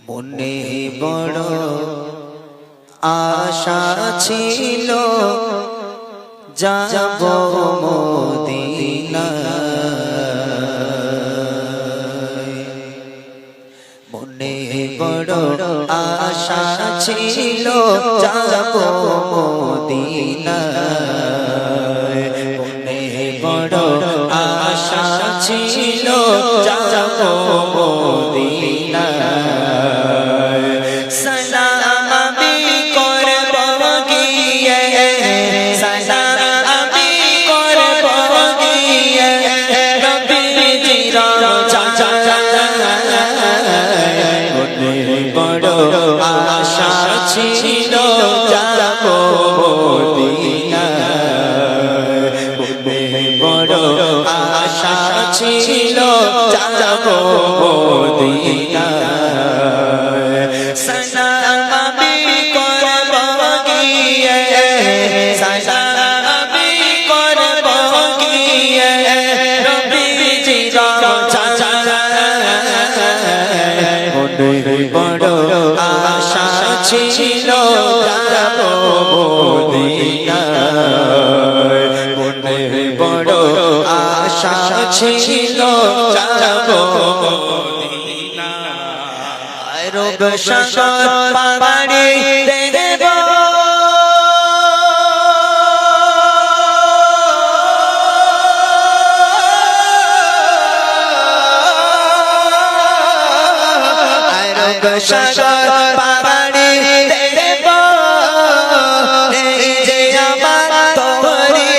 মনে বড় আশা ছিল যাব মদিনায়, মনে বড় আশা ছিল যাব মদিনায়, মনে বড় আশা ছিল যাব মদিনায়। আশা ছিল যাব মদিনায়, বড় আশা ছিল যাব মদিনায়। সালাম আমি করব গিয়ে, সালাম আমি করব গিয়ে নবীজির রওজায়, বড় আশা ছিল যাব মদিনায়, বড় আশা ছিল যাব মদিনায়। রব সাগর পাড়ি দেব সাগর পাড়ি দেব, এই যে আমার তরি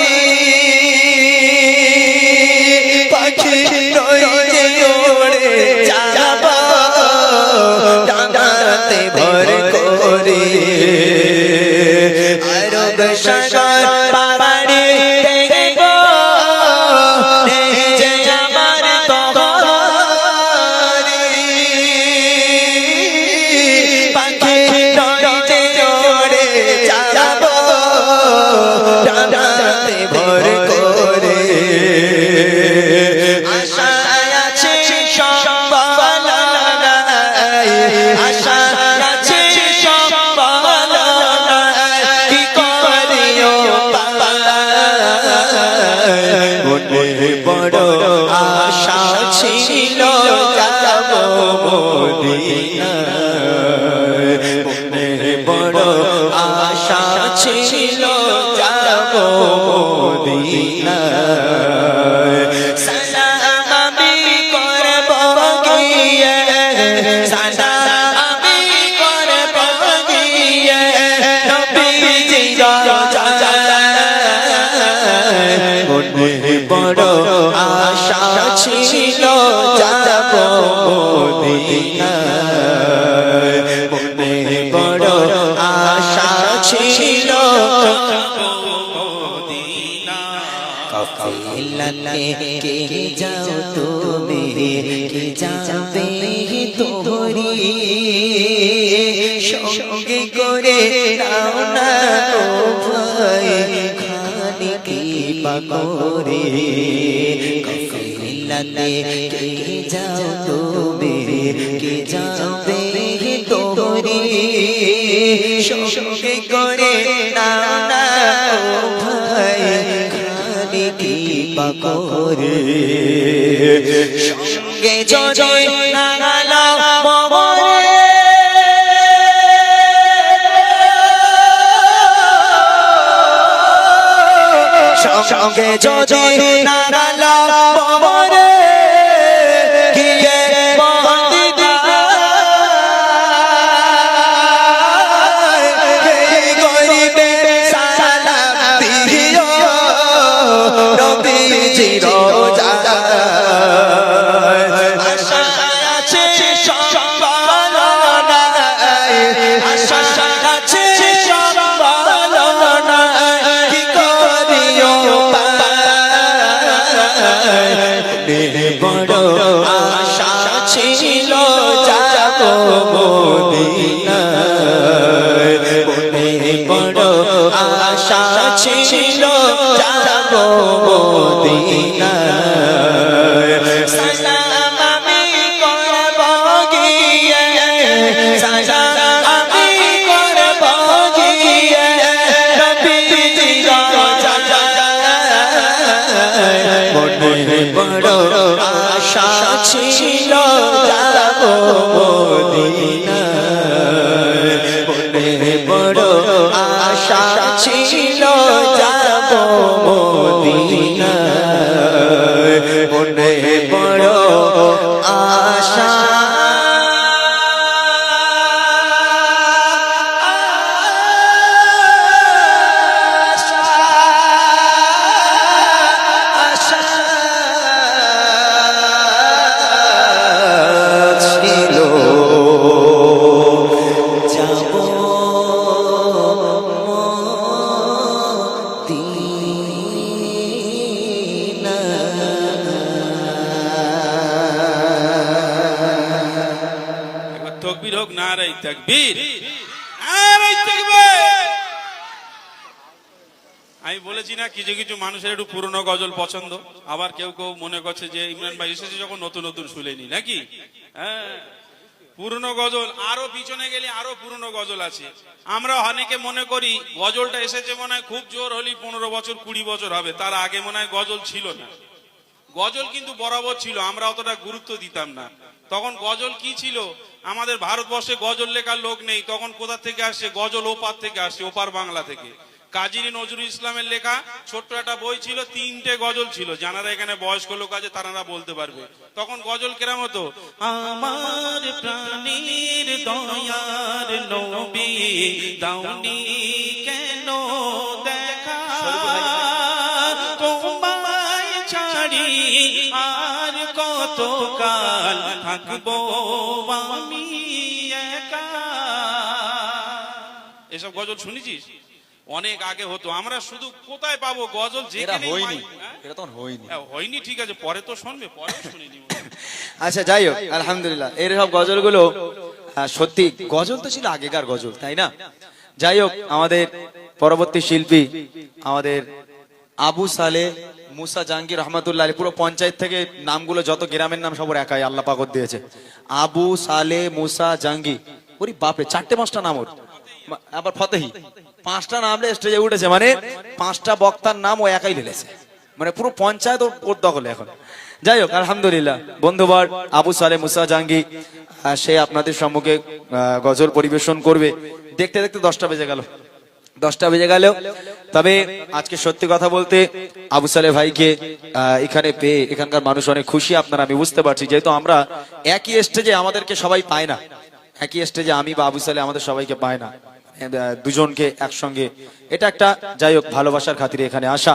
পাখি রয়ে ওড়ে যাব ডাঙাতে ভর করে। আরব সাগর পাড়ি দেব, এই যে আমার তরি পাখি রয়ে ওড়ে যাব ডাঙাতে ভর করে। আশা আছে সম্বল নাই, আশা আছে সম্বল নাই, কি করিও পায়। মনে বড় আশা ছিল যাব মদিনায়, মনে বড় আশা ছিল যাব মদিনায়। সালাম আমি করব গিয়ে, সালাম আমি করব গিয়ে নবীজির রওজায়, মনে বড় আশা ছিল যাব মদিনায়, মনে বড় আশা ছিল যাব মদিনায়। কাফিলাতে কে যাও তুমি, কে যাবে তোমরি, সঙ্গে করে নাও না ও ভাই খানি কি পাকরে। কাফিলাতে কে যাও তুমি, কে যাবে তোমরি, সঙ্গে করে নাও না ও ভাই খানি কি পাকরে। সঙ্গে যদি না নাও মমরে, সঙ্গে যদি না নাও মমরে, গিয়ে মদিনায় এই গরিবে সালাম দিও নবীজির রওজায়। আশা আছে সম্বল নাই, আশা আছে সম্বল নাই, কি করিও পায়। হোক, নারায়ে তাকবীর, নারায়ে তাকবীর। আমি বলেছি না কিছু কিছু মানুষের একটু পুরনো গজল পছন্দ, আবার কেউ কেউ মনে করছে যে ইমরান ভাই এসেছে যখন নতুন নতুন শুনেনি নাকি। হ্যাঁ, পুরনো গজল আরো পিছনে গেলে আরো পুরনো গজল আছে। আমরা অনেকে মনে করি গজলটা এসেছে মনে হয় খুব জোর হলি 15 বছর 20 বছর হবে, তার আগে মনে হয় গজল ছিল না। গজল কিন্তু বরাবর ছিল, আমরা অতটা গুরুত্ব দিতাম না। তখন গজল কি ছিল, আমাদের ভারতবর্ষে গজল লেখার লোক নেই, তখন কোথা থেকে আসছে, গজল ওপার থেকে আসছে, ওপার বাংলা থেকে। কাজী নজরুল ইসলামের লেখা ছোট্ট একটা বই ছিল, 3টে গজল ছিল, যারা এখানে বয়স্ক লোক আছে তারা বলতে পারবে। তখন গজল কেরাম হতো, আমার প্রাণীর দয়ার নবী দাউনি কেন দেখা, তোমায় ছাড়ি আর কতকাল থাকবো আমি একা। এসব গজল শুনেছিস? অনেক আগে হতো, আমরা শুধু কোথায় পাবো গজল, যেখানে হয়নি, এটা তখন হয়নি, হয়নি ঠিক আছে, পরে তো শুনবে, পরে শুনিনি। আচ্ছা যাই হোক, আলহামদুলিল্লাহ এর সব গজলগুলো সত্যি গজল তো ছিল আগেকার গজল, তাই না? যাই হোক, আমাদের পরবর্তী শিল্পী আমাদের আবু সালে মুসা জাহাঙ্গীর রহমতুল্লাহ আলাইহি, পুরো পঞ্চায়েত থেকে নামগুলো যত গ্রামের নাম সব একাই আল্লাহ পাক দিয়েছে। আবু সালে মুসা জাহাঙ্গীর, ওরে বাপরে 4-5টা নাম ওর, আবার ফতেহি, 5টা নাম স্টেজে উঠেছে, মানে 5টা বক্তার নাম ও একাই ঢেলেছে, মানে পুরো পঞ্চায়েত ওর দখলে এখন। যাই হোক, আলহামদুলিল্লাহ বন্ধুবার আবু সালে মুসা জাহাঙ্গীর সে আপনাদের সম্মুখে গজল পরিবেশন করবে। দেখতে দেখতে 10টা বেজে গেল, 10টা বেজে গেল। তবে আজকে সত্যি কথা বলতে আবু সালে ভাইকে এখানে পেয়ে এখানকার মানুষ অনেক খুশি, আপনারা আমি বুঝতে পারছি, যেহেতু আমরা একই স্টেজে আমাদেরকে সবাই পায় না, একই স্টেজে আমি বা আবু সালে আমাদের সবাইকে পায় না, দুজনকে একসঙ্গে, এটা একটা যাই হোক ভালোবাসার খাতিরে এখানে আসা,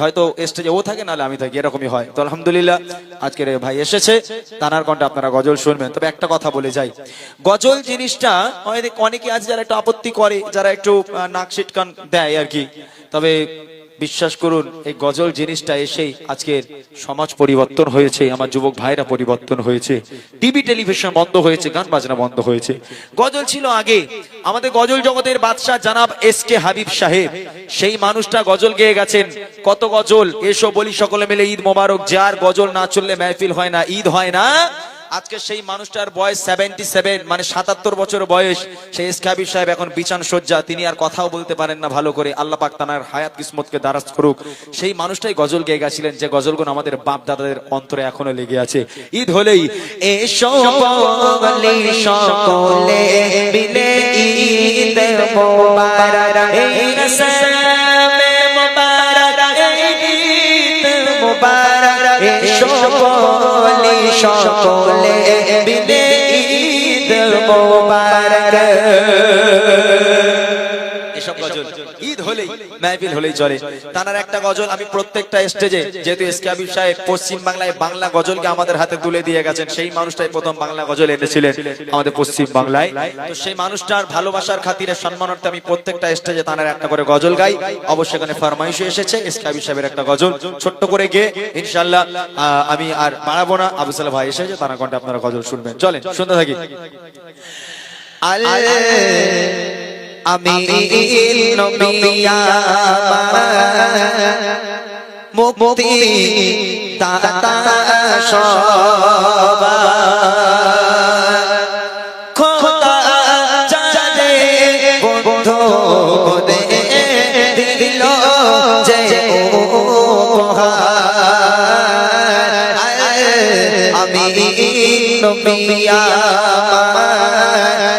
হয়তো স্টেজে ও থাকে নাহলে আমি থাকি, এরকমই হয়। তো আলহামদুলিল্লাহ আজকের ভাই এসেছে, তানার কণ্ঠে আপনারা গজল শুনবেন। তবে একটা কথা বলে যাই, গজল জিনিসটা অনেকে আছে যারা একটু আপত্তি করে, যারা একটু নাক সিটকান দেয় আর কি, তবে বিশ্বাস করুন এই গজল জিনিসটা এসেই আজকের সমাজ পরিবর্তন হয়েছে, আমার যুবক ভাইরা পরিবর্তন হয়েছে, টিভি টেলিভিশন বন্ধ হয়েছে, গান বাজনা বন্ধ হয়েছে। গজল ছিল আগে, আমাদের গজল জগতের বাদশাহ জনাব এসকে হাবিব সাহেব, সেই মানুষটা গজল গেয়ে গেছেন। কত গজল, এসো বলি সকলে মিলে ঈদ মোবারক, যার গজল না চললে মেহফিল হয় না, ঈদ হয় না। আজকে সেই মানুষটার বয়স 77, মানে 77 বছর বয়স। সেই এসকে হাবিব সাহেব এখন বিছান সজ্জা, তিনি আর কথাও বলতে পারেন না ভালো করে, আল্লাহ পাক তার হায়াত কিসমতকে দারাজ করুক। সেই মানুষটাই গজল গেয়ে গেছিলেন, যে গজলগুলো আমাদের বাপ দাদাদের অন্তরে এখনো লেগে আছে। ঈদ হলেই এসো বলি সকলে মিলে ঈদ মোবারক, এই রসমে মোবারক, ঈদ মোবারক, এসো বলি সকলে মিলে ঈদ মোবারক। এসব গজল ঈদ হলেই মেহফিল হলেই চলে। তার একটা গজল আমি প্রত্যেকটা স্টেজে, যেহেতু এসকে হাবিব সাহেব পশ্চিম বাংলায় বাংলা গজলকে আমাদের হাতে তুলে দিয়ে গেছেন, সেই মানুষটাই প্রথম বাংলা গজল এনেছিলেন আমাদের পশ্চিম বাংলায়। তো সেই মানুষটার ভালোবাসার খাতিরে সম্মানার্থে আমি প্রত্যেকটা স্টেজে তার একটা করে গজল গাই। অবশ্যই এখানে ফরমাইশ এসেছে এসকে হাবিব সাহেবের একটা গজল ছোট্ট করে গিয়ে ইনশাআল্লাহ আমি আর বাড়াবো না, আবু সালে ভাই এসেছে, তার কণ্ঠে আপনারা গজল শুনবেন, চলেন শুনতে থাকি। আমি নবিয়া মুক্তি দাতা সবা খোদা জানে বন্ধু দে দিল যে আমি নবিয়া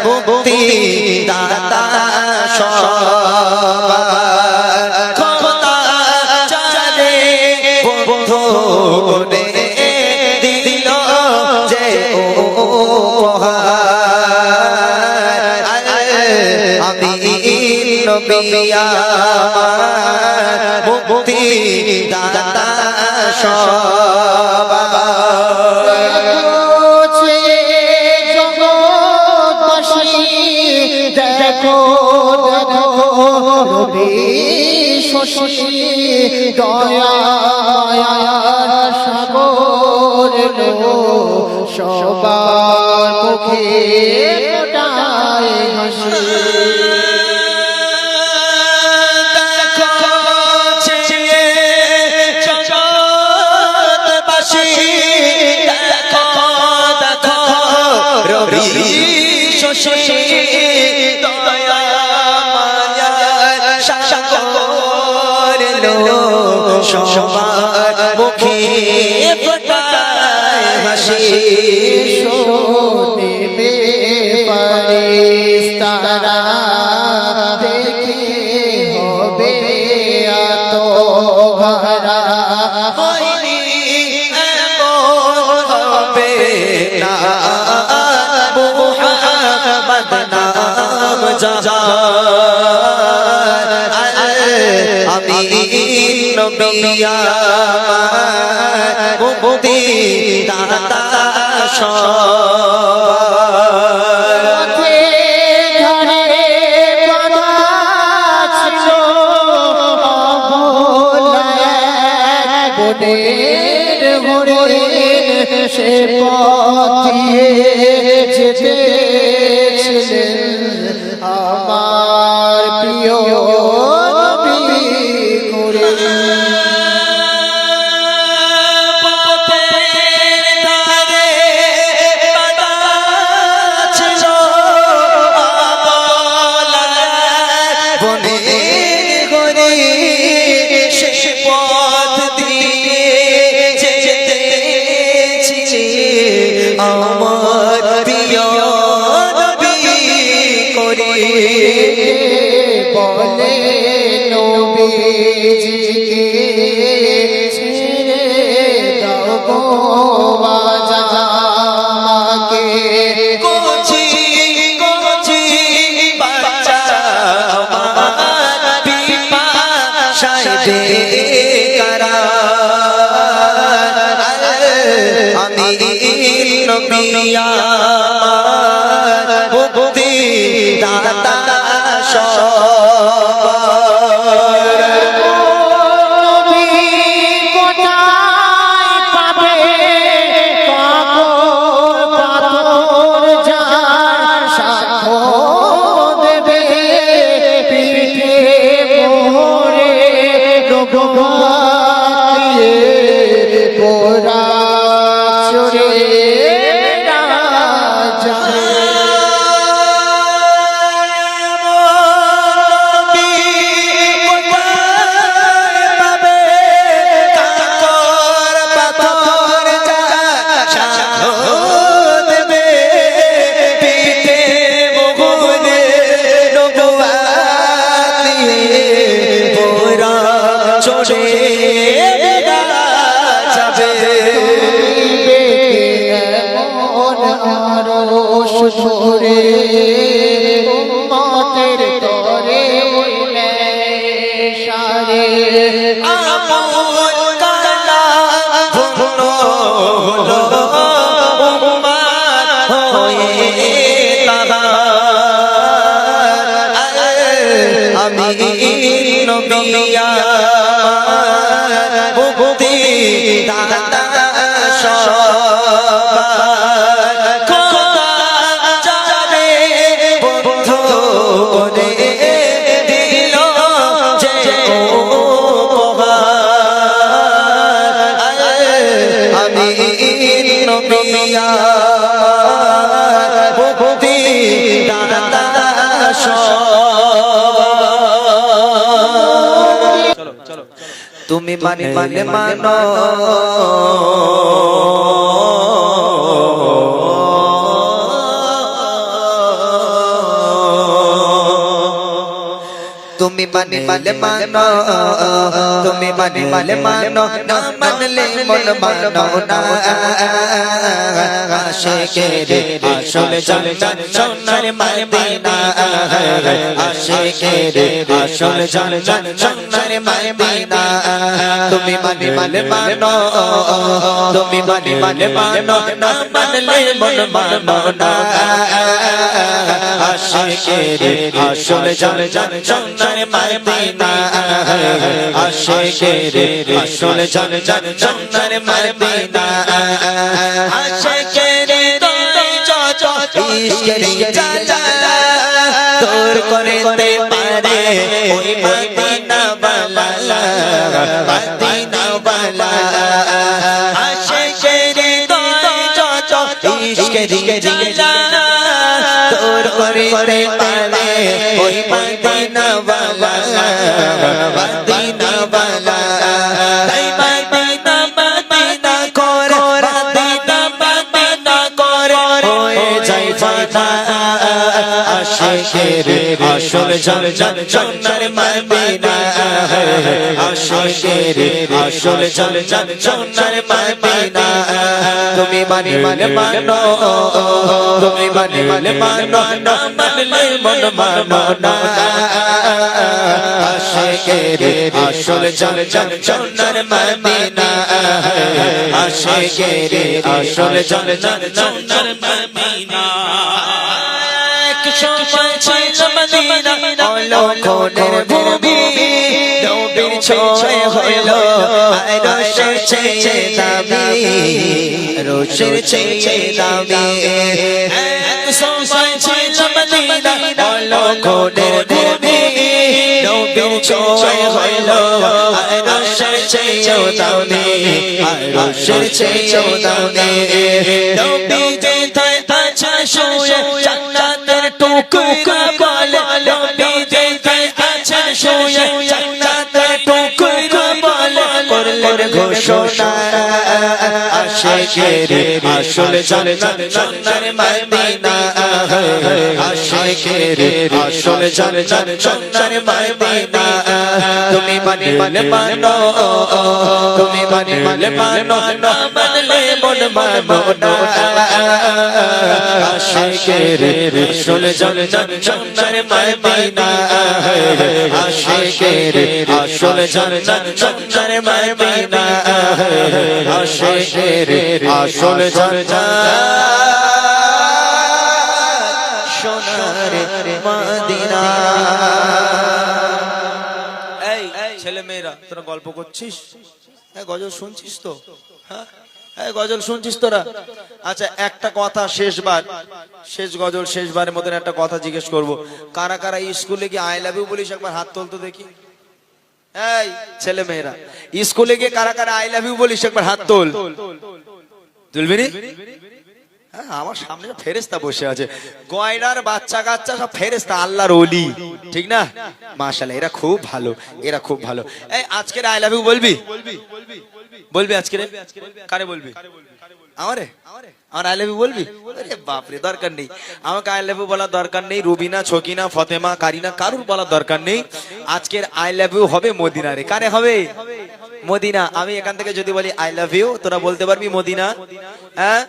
মুক্তি দাতা সবা খোদা জানে বন্ধু দে দিল যে আমি নবিয়া মুক্তি দাতা সবা দেখো দেখো শশী দয়ার সাগর সবার মুখে ফোটায় হাসি সবার মুখে ফোটায় হাসি শোনে ফারিস্তারা দেখে হবে এত ভরা হয়নি এমন হবে না মুহাম্মদ নাম যার আমি নবী আমার মুক্তি দাতা সবার ঘরে বাঁধা ছিল অবলায় বনের হরিণ সে পথ দিয়ে যেতেছিলেন আমার প্রিয় নবী করে আমার প্রিয় নবী করে বলে নবীজিকে ছেড়ে দাও গো বাজাকে কোচি কোচি বাচ্চা আমার পিপাসায় বেকারা আমি নবী আমার মুক্তি দাতা সবার নবী কোথায় পাবে পাগল পাথর যার সাক্ষ্য দেবে পিঠে মোরে ডোবাইয়ে পোড়া চড়ে না যায় ধরে উম্মতের তরে হইলে সারে আমল কালা ভুলো হলো উম্মত হয়ে তাহার আমি নবী আমার মুক্তি দাতা সবার খোদা যাবে বন্ধু করে দিল যে উপহার আমি নবী আমার মুক্তি দাতা সবার তুমি মানে মানে মানো তুমি মানে মানে মানো তুমি মানে মানে মানো না মানলে মন মানো না আশিকের আসল জান্নাত সোনার মদিনা আশিকের আসল জান্নাত সোনার মদিনা তুমি মানে মানে মানো তুমি মানে মানে মানো না মানলে মন মানো না আশিকের আসল জান্নাত সোনার মদিনা আশিকের আসল জান্নাত সোনার মদিনা আশিকের ইশকের জালা তোর করতে পারে ওই মদিনা বালা মদিনা বালা আশিকের ইশকের জালা তোর করতে পারে ওই মদিনা বালা মদিনা বালা তাই মদিনা মদিনা করে মদিনা মদিনা করে হয়ে যায় ফানা আশিকের আসল জান্নাত সোনার মদিনা আশিকের আসল জান্নাত সোনার মদিনা তুমি মানি মানে মানো তুমি মানি মানে মানো না মানলে মন মানো না আশিকের আসল জান্নাত সোনার মদিনা আশিকের আসল জান্নাত সোনার মদিনা সময় ছিল মদিনা অলক্ষণের ভূমি নবীর ছোঁয়া হলো রোশের চেয়ে দামি রোশের চেয়ে দামি এক সময় ছিল মদিনা অলক্ষণের ভূমি নবীর ছোঁয়া হলো রোশের চেয়ে দামি রোশের চেয়ে দামি নবী যেথায় আছে শুয়ে জান্নাতের টুকরা বলে নবী যেথায় আছে শুয়ে জান্নাতের টুকরা বলে করলেন ঘোষণা আশিকের আসল জান্নাত সোনার মদিনা আশিকের আসল জান্নাত সোনার মদিনা তুমি মানি মানে মানো তুমি মানি মানে মানো না মানলে মন মানো না আশিকের আসল জান্নাত সোনার মদিনা আশিকের আসল জান্নাত সোনার মদিনা আশিকের আসল জান্নাত সোনার মদিনা এই ছেলে মেয়েরা তোরা গল্প করছিস হ্যাঁ গজল শুনছিস তো হ্যাঁ গজল শুনছিস তোরা আচ্ছা একটা কথা শেষবার শেষ গজল শেষবারের মতন একটা কথা জিজ্ঞেস করবো কারা কারা স্কুলে গিয়ে আই লাভ ইউ বলিস একবার হাত তোলতো দেখি এই ছেলে মেয়েরা স্কুলে গিয়ে কারা কারা আই লাভ ইউ বলিস একবার হাত তোল তুলবি নি হ্যাঁ আমার সামনে ফেরেশতা বসে আছে গয়নার বাচ্চা কাচ্চা সব ফেরেশতা আল্লাহর ওলি ঠিক না মাশাআল্লাহ এরা খুব ভালো এরা খুব ভালো এই আজকের আই লাভ ইউ বলবি বলবি আজকে কারে বলবি আমারে আমার আই লাভ ইউ বলবি আরে বাপ রে দরকার নেই আমাকে আই লাভ ইউ বলার দরকার নেই রুবিনা ছকিনা ফতেমা কারিনা কারুর বলার দরকার নেই আজকের আই লাভ ইউ হবে মদিনা রে কারে হবে মদিনা আমি এখান থেকে যদি বলি আই লাভ ইউ তোরা বলতে পারবি মদিনা হ্যাঁ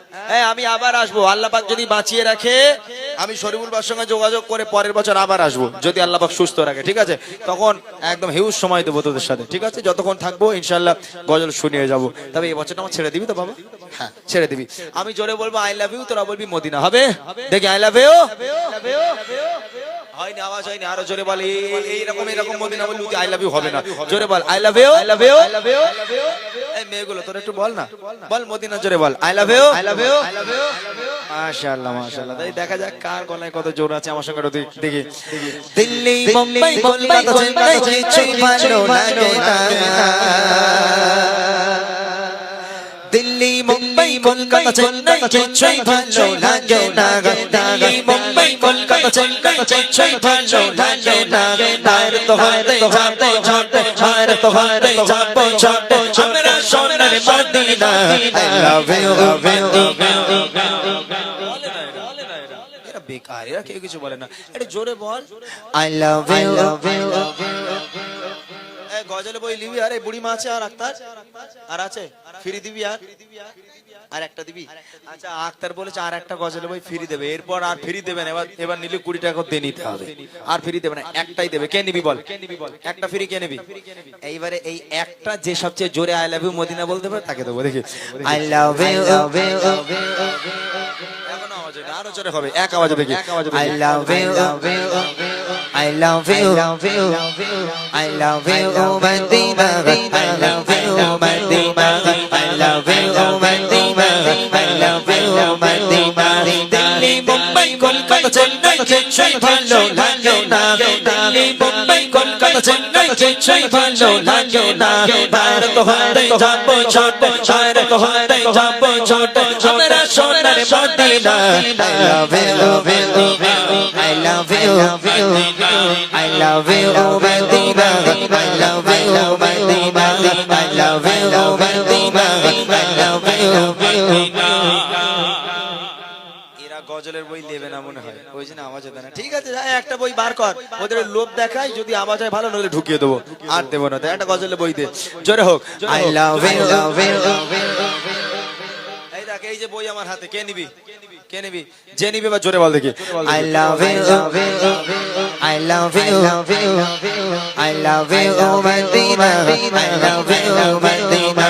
আমি আবার আসবো আল্লাহ পাক যদি বাঁচিয়ে রাখে আমি শরীফুল ভাইয়ের সঙ্গে যোগাযোগ করে পরের বছর আবার আসবো যদি আল্লাহ পাক সুস্থ রাখে ঠিক আছে তখন একদম হিউজ সময় দেবো তোদের সাথে ঠিক আছে যতক্ষণ থাকবো ইনশাআল্লাহ গজল শুনিয়ে যাবো তবে এই বছরটা আমার ছেড়ে দিবি তো বাবা হ্যাঁ ছেড়ে দিবি আমি জোরে বলবো আই লাভ ইউ তোরা বলবি মদিনা হবে দেখি আই লাভ ইউ হয়নি আওয়াজ হয়নি আরো জোরে বল এইরকম এরকম মদিনা বললি আই লাভ ইউ হবে না জোরে বল I love you I love you এই মেয়েগুলো তোরা একটু বল না বল মদিনা জোরে বল I love you I love you মাশাআল্লাহ মাশাআল্লাহ তাই দেখা যাক কার গলায় কত জোর আছে আমার সঙ্গে দেখি দিল্লি মুম্বাই কলকাতা চেন্নাই কিছুই ভালো লাগে না দিল্লি মুম্বাই কলকাতা চেন্নাই কিছুই ভালো লাগে না দিল্লি মুম্বাই কলকাতা চেন্নাই কিছুই ভালো লাগে না তার তো হাতে যাবে ছোট আর তো হাতে যাবে ছোট আমরা সোনার মদিনা আই লাভ ইউ এরা বেকার এরা কেউ কিছু বলে না এটা জোরে বল আই লাভ ইউ গজল বই লিবি আরে বুড়ি মা আছে আর আক্তার আর আছে ফ্রি দিবি আর একটা দিবি আচ্ছা আক্তার বলেছে আর একটা গজল বই ফ্রি দেবে এরপর আর ফ্রি দেবেন এবার নিলে 20 টাকা দিয়ে নিতে হবে আর ফ্রি দেবে না একটাই দেবে কে নিবি বল একটা ফ্রি কে নিবি এইবারে এই একটা যে সবচেয়ে জোরে আই লাভ ইউ মদিনা বলতে পারে তাকে দেবো দেখি আই লাভ ইউ আরো জোরে হবে এক আওয়াজে দেখি I love you, I love you, I love you, Madina. I love you, Madina. I love you, Madina. I love you, Madina. Delhi, Mumbai, Kolkata, Chennai, Chennai, ভালো লাগে না। Delhi, Mumbai, Kolkata, Chennai, Chennai, ভালো লাগে না। ভারত হতে যাবো ছোট, ভারত হতে যাবো ছোট, আমরা সোনার Medina. I love you, I love you, I love you, Madina. I love you, Madina. I love you, Madina. I love you, Madina. এরা গজলের বই দেবে না মনে হয়, ওই জন্য আওয়াজ হবে না। ঠিক আছে, যাই একটা বই বার কর, ওদের লোভ দেখাই, যদি আওয়াজ হয় ভালো, নইলে ঢুকিয়ে দেবো, আর দেবো না। একটা গজলের বই দে, জোরে হোক। I love you, এই দেখ, এই যে বই আমার হাতে, কে নিবি? কে নিবি? যে নিবি বা জোরে বল দেখি। I love you, I love you, I love you, Madina. I love you, Madina.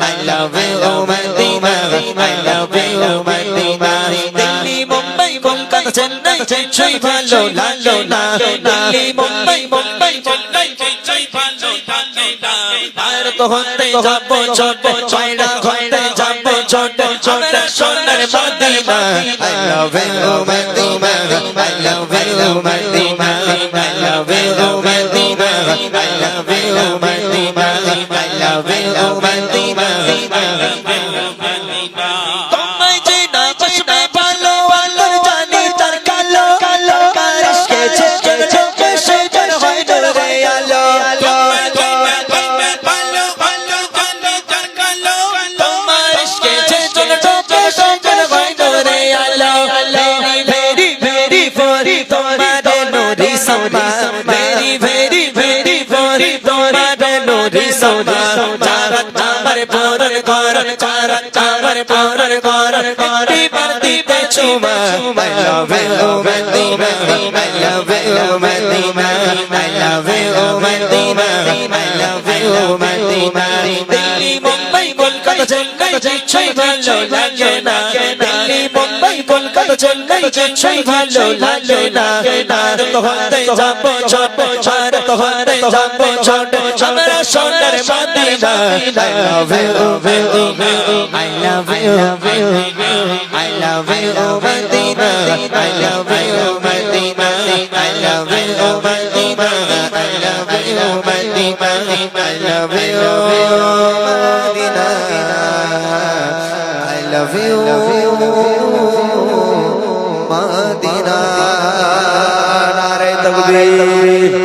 I love you, Madina. I love you, Madina. Delhi, Mumbai, Kolkata, Chennai, Chennai, ভালো লাগে না। Delhi, Mumbai, Chennai, Chennai, ভালো লাগে না। ভারত হতে যাবো ছোট, ছয়টা হতে যাবো ছোট, আমরা সোনার Medina. I love you, Madina. I love you, Madina. I love you, Madina. I love you, Madina. I love you, Madina. তোমায় চেনা চেনা ভালো, আলোর জানি তার কালো, কার ইশকে ছেচে ছেচে সেজন হয় ডরে আলো। তোমার ইশকে ছেচে ছেচে সেজন হয় ডরে আলো। ভেরি ভেরি ভেরি তোমারে নুরি সোনা, ভেরি ভেরি ভেরি ভেরি তোমারে নুরি সোনা। যারা আমার পরন করন, যারা আমার পরন করন, দিবার দিবে চুমা। I love you, Madina. I love you, Madina. I love you, Madina. I love you, Madina. Delhi, Mumbai, Kolkata, Chennai, Chennai, ভালো লাগে না। Delhi, Mumbai, Kolkata, Chennai, Chennai, ভালো লাগে না। ভারত হতে যাবো ছোট, ভারত হতে যাবো ছোট, আমরা সোনার Medina. I love you, I love you, I love you, Madina. I love you, Madina. I love you, Madina. I love you, Madina. I love you, Madina. I love you, Madina. নারে তাকবীর।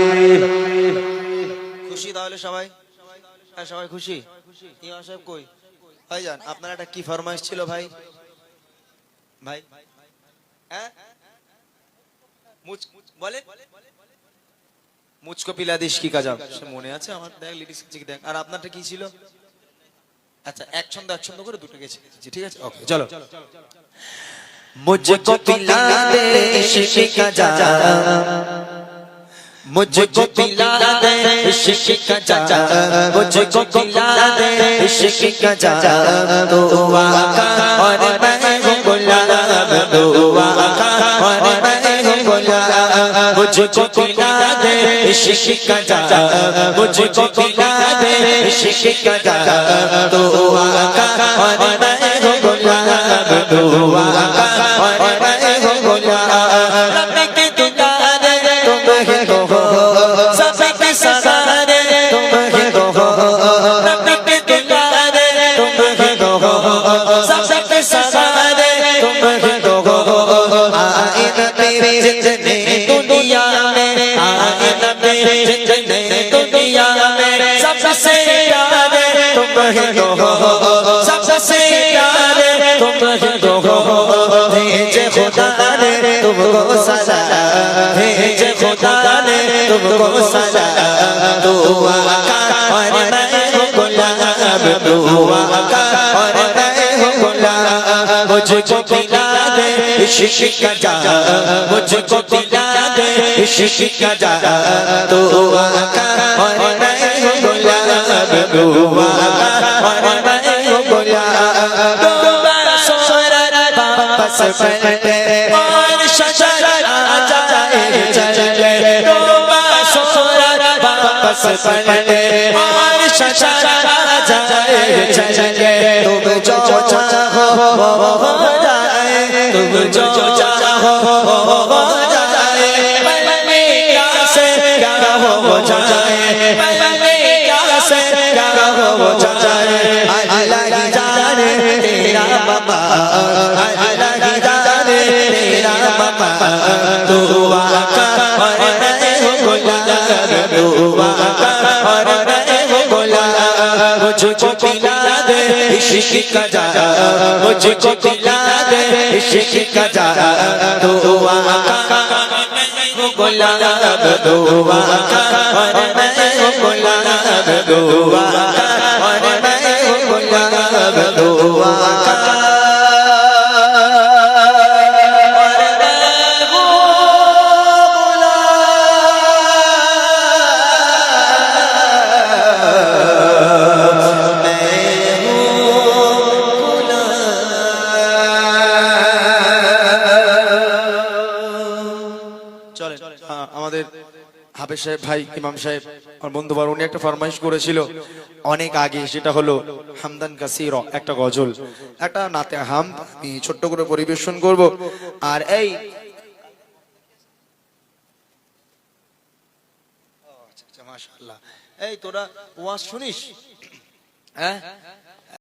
খুশি তাহলে সবাই? হ্যাঁ, সবাই খুশি? ইমাম সাহেব কই? ভাইজান, আপনার একটা কি ফরমাইশ ছিল ভাই? ভাই হ্যাঁ, বলে মুঝকো পিলা দিস কি কাজাব, মনে আছে আমার? দেখ লিরিক্স দেখ। আর আপনারটা কি ছিল? আচ্ছা, এক ছন্দ করে দুটো গেছে, ঠিক আছে, ওকে চলো। मुझको पिला दे इश्क का जाम, मुझको पिला दे इश्क का जाम, मुझको पिला दे इश्क का जाम। तो आका और मैं हूँ गुलाम, तो आका और मैं हूँ गुलाम। मुझको पिला दे इश्क का जाम, मुझको पिला दे इश्क का जाम। तो आका और मैं हूँ गुलाम, तो आका और मैं हूँ गुलाम। रब की दुलारे तुम ही तो हो, सबके सहारे तुम ही तो हो। रब की दुलारे तुम ही तो हो, सबके सहारे तुम ही तो हो। आए न मेरे जितने दुनिया में, आए न मेरे जितने दुनिया में, सबसे प्यारे तुम ही तो हो, सबसे प्यारे तुम ही तो हो। भेजे खुदा ने तुमको सलाम, भेजे खुदा ने तुमको सलाम। तू आका और मैं हूँ गुलाम, तू आका और मैं हूँ गुलाम। मुझको पिला दे इश्क का जाम, मुझको पिला दे इश्क का जाम। तू आका और मैं हूँ गुलाम, तू आका और मैं हूँ गुलाम। वापस पलटे और शशर आ जाए चले रोबा सोरा वापस पलटे और शशर आ जाए चले तुम जो चाहो वो हो जाए तुम जो चाहो वो हो जाए पल में क्या से क्या हो जाए पल में क्या से क्या हो जाए अल्लाह ही जाने तेरा बाबा अल्लाह ही जाने तेरा बाबा दुआ का और मैं हूँ गुलाब दुआ का और मैं हूँ गुलाब मुझको पिला दे इश्क का जाम मुझको पिला दे इश्क का जाम दुआ का मैं हूँ गुलाब दुआ का और मैं हूँ गुलाब दुआ का और मैं हूँ गुलाब दुआ का और मैं हूँ गुलाब मैं हूँ गुलाब চলে হ্যাঁ, আমাদের হাফেজ সাহেব ভাই ইমাম সাহেব আমার বন্ধুবার উনি একটা ফরমাইশ করেছিল অনেক আগে, সেটা হলো হামদান কাসির একটা গজল, একটা নাতে হাম আমি ছোট্ট করে পরিবেশন করব। আর এই মাশাআল্লাহ, এই তোরা ওয়াজ শুনিস? হ্যাঁ